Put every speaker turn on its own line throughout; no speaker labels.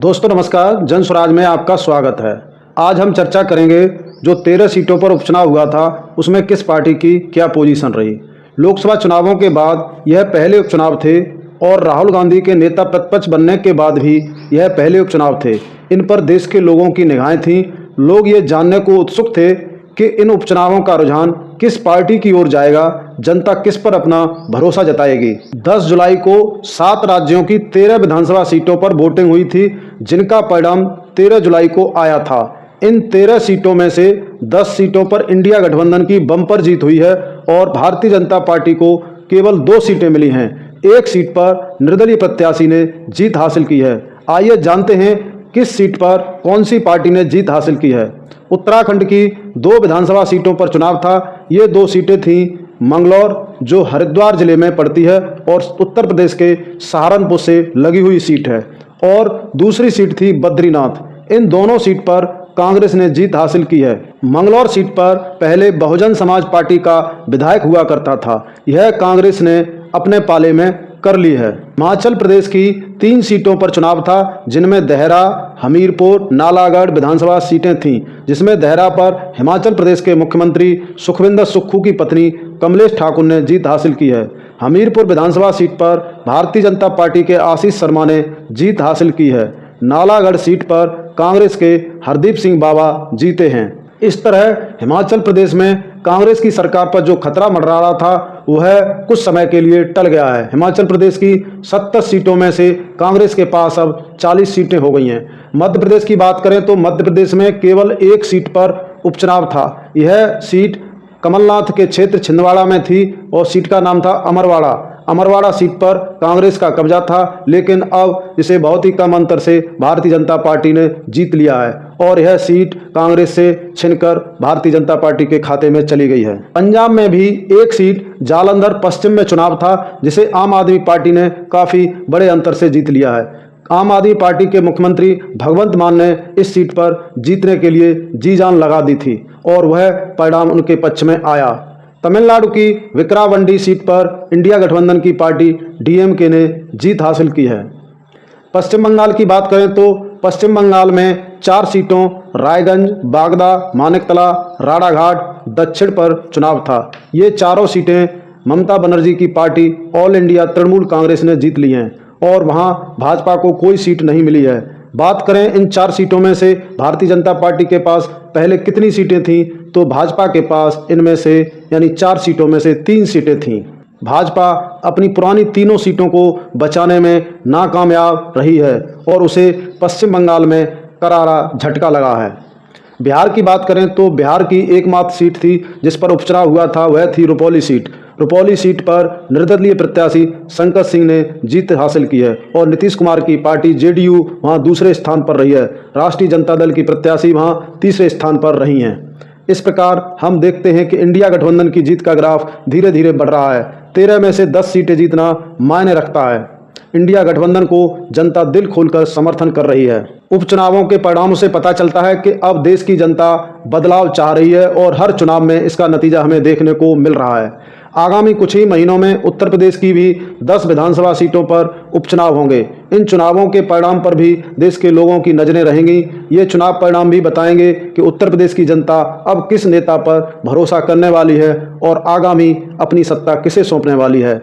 दोस्तों नमस्कार, जन स्वराज में आपका स्वागत है। आज हम चर्चा करेंगे जो 13 सीटों पर उपचुनाव हुआ था उसमें किस पार्टी की क्या पोजीशन रही। लोकसभा चुनावों के बाद यह पहले उपचुनाव थे और राहुल गांधी के नेता प्रतिपक्ष बनने के बाद भी यह पहले उपचुनाव थे। इन पर देश के लोगों की निगाहें थीं। लोग ये जानने को उत्सुक थे कि इन उपचुनावों का रुझान किस पार्टी की ओर जाएगा, जनता किस पर अपना भरोसा जताएगी। 10 जुलाई को 7 राज्यों की 13 विधानसभा सीटों पर वोटिंग हुई थी, जिनका परिणाम 13 जुलाई को आया था। इन 13 सीटों में से 10 सीटों पर इंडिया गठबंधन की बम्पर जीत हुई है और भारतीय जनता पार्टी को केवल 2 सीटें मिली हैं। एक सीट पर निर्दलीय प्रत्याशी ने जीत हासिल की है। आइए जानते हैं किस सीट पर कौन सी पार्टी ने जीत हासिल की है। उत्तराखंड की 2 विधानसभा सीटों पर चुनाव था। ये 2 सीटें थीं मंगलौर, जो हरिद्वार जिले में पड़ती है, और उत्तर प्रदेश के सहारनपुर से लगी हुई सीट है, और दूसरी सीट थी बद्रीनाथ। इन दोनों सीट पर कांग्रेस ने जीत हासिल की है। मंगलौर सीट पर पहले बहुजन समाज पार्टी का विधायक हुआ करता था, यह कांग्रेस ने अपने पाले में कर ली है। हिमाचल प्रदेश की 3 सीटों पर चुनाव था, जिनमें देहरा, हमीरपुर, नालागढ़ विधानसभा सीटें थीं, जिसमें देहरा पर हिमाचल प्रदेश के मुख्यमंत्री सुखविंदर सुक्खू की पत्नी कमलेश ठाकुर ने जीत हासिल की है। हमीरपुर विधानसभा सीट पर भारतीय जनता पार्टी के आशीष शर्मा ने जीत हासिल की है। नालागढ़ सीट पर कांग्रेस के हरदीप सिंह बाबा जीते हैं। इस तरह हिमाचल प्रदेश में कांग्रेस की सरकार पर जो खतरा मंडरा रहा था वह कुछ समय के लिए टल गया है। हिमाचल प्रदेश की 70 सीटों में से कांग्रेस के पास अब 40 सीटें हो गई हैं। मध्य प्रदेश की बात करें तो मध्य प्रदेश में केवल एक सीट पर उपचुनाव था। यह सीट कमलनाथ के क्षेत्र छिंदवाड़ा में थी और सीट का नाम था अमरवाड़ा। अमरवाड़ा सीट पर कांग्रेस का कब्जा था, लेकिन अब इसे बहुत ही कम अंतर से भारतीय जनता पार्टी ने जीत लिया है और यह सीट कांग्रेस से छिनकर भारतीय जनता पार्टी के खाते में चली गई है। पंजाब में भी एक सीट जालंधर पश्चिम में चुनाव था, जिसे आम आदमी पार्टी ने काफ़ी बड़े अंतर से जीत लिया है। आम आदमी पार्टी के मुख्यमंत्री भगवंत मान ने इस सीट पर जीतने के लिए जी जान लगा दी थी और वह परिणाम उनके पक्ष में आया। तमिलनाडु की विक्रावंडी सीट पर इंडिया गठबंधन की पार्टी डीएमके ने जीत हासिल की है। पश्चिम बंगाल की बात करें तो पश्चिम बंगाल में 4 सीटों रायगंज, बागदा, मानिकतला, राणाघाट, दक्षिण पर चुनाव था। ये चारों सीटें ममता बनर्जी की party all India Trinamool Congress ने जीत ली हैं और वहां भाजपा को कोई सीट नहीं मिली है। बात करें इन 4 सीटों में से भारतीय जनता पार्टी के पास पहले कितनी सीटें थीं, तो भाजपा के पास इनमें से यानी 4 सीटों में से 3 सीटें थीं। भाजपा अपनी पुरानी तीनों सीटों को बचाने में नाकामयाब रही है और उसे पश्चिम बंगाल में करारा झटका लगा है। बिहार की बात करें तो बिहार की एकमात्र सीट थी जिस पर उपचुनाव हुआ था, वह थी रुपौली सीट। रुपौली सीट पर निर्दलीय प्रत्याशी शंकर सिंह ने जीत हासिल की है और नीतीश कुमार की पार्टी जेडीयू वहां दूसरे स्थान पर रही है। राष्ट्रीय जनता दल की प्रत्याशी वहां तीसरे स्थान पर रही हैं। इस प्रकार हम देखते हैं कि इंडिया गठबंधन की जीत का ग्राफ धीरे धीरे बढ़ रहा है। 13 में से 10 सीटें जीतना मायने रखता है। इंडिया गठबंधन को जनता दिल खोलकर समर्थन कर रही है। उपचुनावों के परिणामों से पता चलता है कि अब देश की जनता बदलाव चाह रही है और हर चुनाव में इसका नतीजा हमें देखने को मिल रहा है। आगामी कुछ ही महीनों में उत्तर प्रदेश की भी 10 विधानसभा सीटों पर उपचुनाव होंगे। इन चुनावों के परिणाम पर भी देश के लोगों की नज़रें रहेंगी। ये चुनाव परिणाम भी बताएंगे कि उत्तर प्रदेश की जनता अब किस नेता पर भरोसा करने वाली है और आगामी अपनी सत्ता किसे सौंपने वाली है।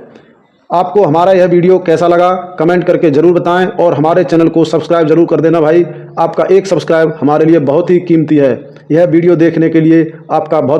आपको हमारा यह वीडियो कैसा लगा कमेंट करके ज़रूर बताएं और हमारे चैनल को सब्सक्राइब जरूर कर देना भाई। आपका एक सब्सक्राइब हमारे लिए बहुत ही कीमती है। यह वीडियो देखने के लिए आपका बहुत